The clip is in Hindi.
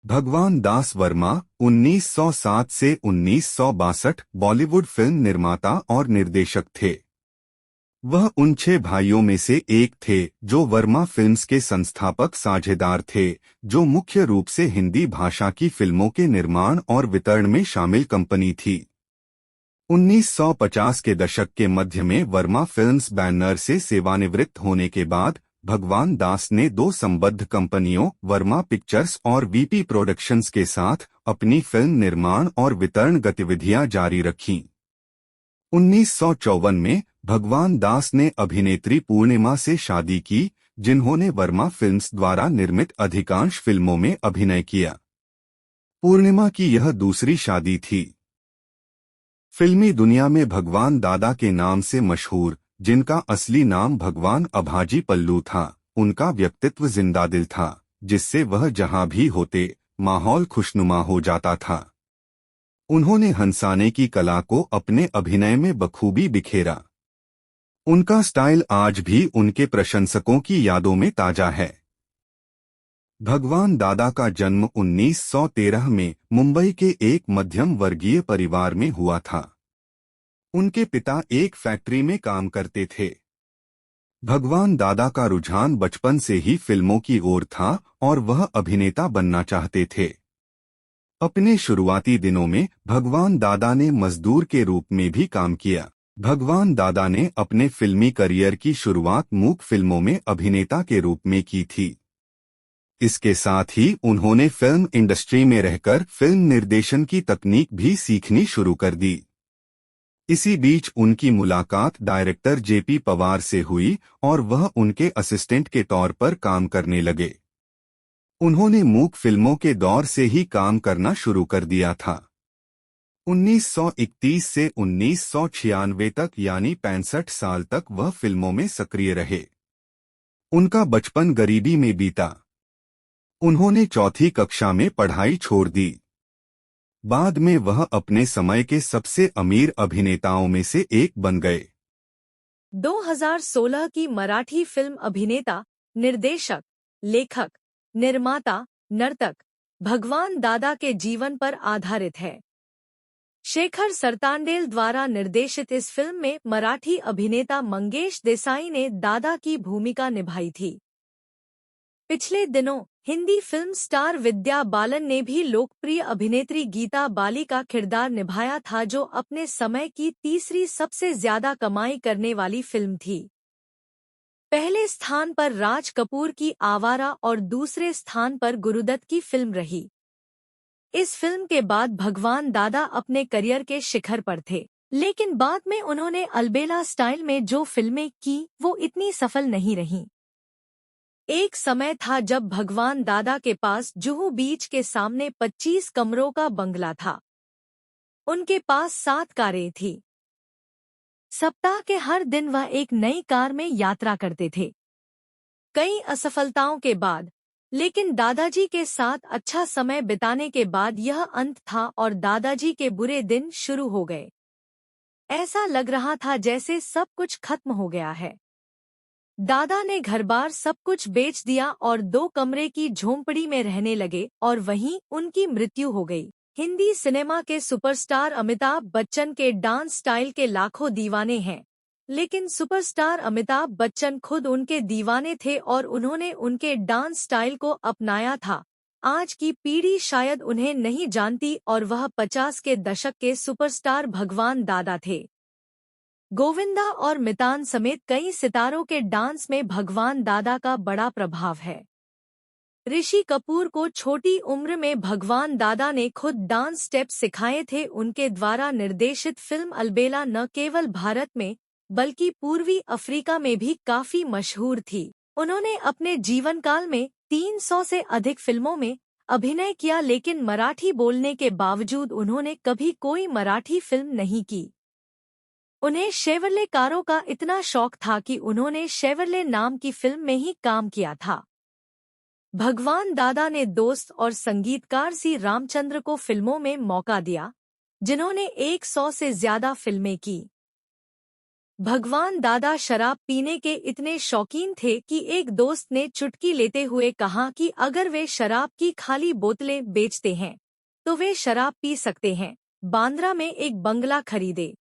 भगवान दास वर्मा 1907 से 1962 बॉलीवुड फिल्म निर्माता और निर्देशक थे। वह उन 6 भाइयों में से एक थे जो वर्मा फिल्म्स के संस्थापक साझेदार थे, जो मुख्य रूप से हिंदी भाषा की फिल्मों के निर्माण और वितरण में शामिल कंपनी थी। 1950 के दशक के मध्य में वर्मा फिल्म्स बैनर से सेवानिवृत्त होने के बाद भगवान दास ने 2 संबद्ध कंपनियों वर्मा पिक्चर्स और वीपी प्रोडक्शंस के साथ अपनी फिल्म निर्माण और वितरण गतिविधियां जारी रखीं। 1954 में भगवान दास ने अभिनेत्री पूर्णिमा से शादी की, जिन्होंने वर्मा फिल्म्स द्वारा निर्मित अधिकांश फिल्मों में अभिनय किया। पूर्णिमा की यह दूसरी शादी थी। फिल्मी दुनिया में भगवान दादा के नाम से मशहूर, जिनका असली नाम भगवान अभाजी पल्लू था, उनका व्यक्तित्व जिंदादिल था, जिससे वह जहां भी होते माहौल खुशनुमा हो जाता था। उन्होंने हंसाने की कला को अपने अभिनय में बखूबी बिखेरा। उनका स्टाइल आज भी उनके प्रशंसकों की यादों में ताजा है। भगवान दादा का जन्म 1913 में मुंबई के एक मध्यम वर्गीय परिवार में हुआ था। उनके पिता एक फैक्ट्री में काम करते थे। भगवान दादा का रुझान बचपन से ही फिल्मों की ओर था और वह अभिनेता बनना चाहते थे। अपने शुरुआती दिनों में भगवान दादा ने मजदूर के रूप में भी काम किया। भगवान दादा ने अपने फिल्मी करियर की शुरुआत मूक फिल्मों में अभिनेता के रूप में की थी। इसके साथ ही उन्होंने फिल्म इंडस्ट्री में रहकर फिल्म निर्देशन की तकनीक भी सीखनी शुरू कर दी। इसी बीच उनकी मुलाकात डायरेक्टर जेपी पवार से हुई और वह उनके असिस्टेंट के तौर पर काम करने लगे। उन्होंने मूक फिल्मों के दौर से ही काम करना शुरू कर दिया था। 1931 से 1996 तक यानी 65 साल तक वह फिल्मों में सक्रिय रहे। उनका बचपन गरीबी में बीता। उन्होंने चौथी कक्षा में पढ़ाई छोड़ दी। बाद में वह अपने समय के सबसे अमीर अभिनेताओं में से एक बन गए। 2016 की मराठी फिल्म अभिनेता, निर्देशक, लेखक, निर्माता, नर्तक भगवान दादा के जीवन पर आधारित है। शेखर सरतांडेल द्वारा निर्देशित इस फिल्म में मराठी अभिनेता मंगेश देसाई ने दादा की भूमिका निभाई थी। पिछले दिनों हिंदी फिल्म स्टार विद्या बालन ने भी लोकप्रिय अभिनेत्री गीता बाली का किरदार निभाया था, जो अपने समय की तीसरी सबसे ज्यादा कमाई करने वाली फिल्म थी। पहले स्थान पर राज कपूर की आवारा और दूसरे स्थान पर गुरुदत्त की फिल्म रही। इस फिल्म के बाद भगवान दादा अपने करियर के शिखर पर थे, लेकिन बाद में उन्होंने अलबेला स्टाइल में जो फिल्में की वो इतनी सफल नहीं रहीं। एक समय था जब भगवान दादा के पास जुहू बीच के सामने 25 कमरों का बंगला था। उनके पास 7 कारें थी। सप्ताह के हर दिन वह एक नई कार में यात्रा करते थे। कई असफलताओं के बाद, लेकिन दादाजी के साथ अच्छा समय बिताने के बाद यह अंत था और दादाजी के बुरे दिन शुरू हो गए। ऐसा लग रहा था जैसे सब कुछ खत्म हो गया है। दादा ने घर-बार सब कुछ बेच दिया और 2 कमरे की झोंपड़ी में रहने लगे और वहीं उनकी मृत्यु हो गई। हिंदी सिनेमा के सुपरस्टार अमिताभ बच्चन के डांस स्टाइल के लाखों दीवाने हैं, लेकिन सुपरस्टार अमिताभ बच्चन खुद उनके दीवाने थे और उन्होंने उनके डांस स्टाइल को अपनाया था। आज की पीढ़ी शायद उन्हें नहीं जानती और वह 50 के दशक के सुपरस्टार भगवान दादा थे। गोविंदा और मितान समेत कई सितारों के डांस में भगवान दादा का बड़ा प्रभाव है। ऋषि कपूर को छोटी उम्र में भगवान दादा ने खुद डांस स्टेप्स सिखाए थे। उनके द्वारा निर्देशित फिल्म अलबेला न केवल भारत में बल्कि पूर्वी अफ्रीका में भी काफी मशहूर थी। उन्होंने अपने जीवनकाल में 300 से अधिक फिल्मों में अभिनय किया, लेकिन मराठी बोलने के बावजूद उन्होंने कभी कोई मराठी फिल्म नहीं की। उन्हें शेवरले कारों का इतना शौक था कि उन्होंने शेवरले नाम की फिल्म में ही काम किया था। भगवान दादा ने दोस्त और संगीतकार सी रामचंद्र को फिल्मों में मौका दिया, जिन्होंने 100 से ज्यादा फिल्में की। भगवान दादा शराब पीने के इतने शौकीन थे कि एक दोस्त ने चुटकी लेते हुए कहा कि अगर वे शराब की खाली बोतलें बेचते हैं तो वे शराब पी सकते हैं। बांद्रा में एक बंगला खरीदे।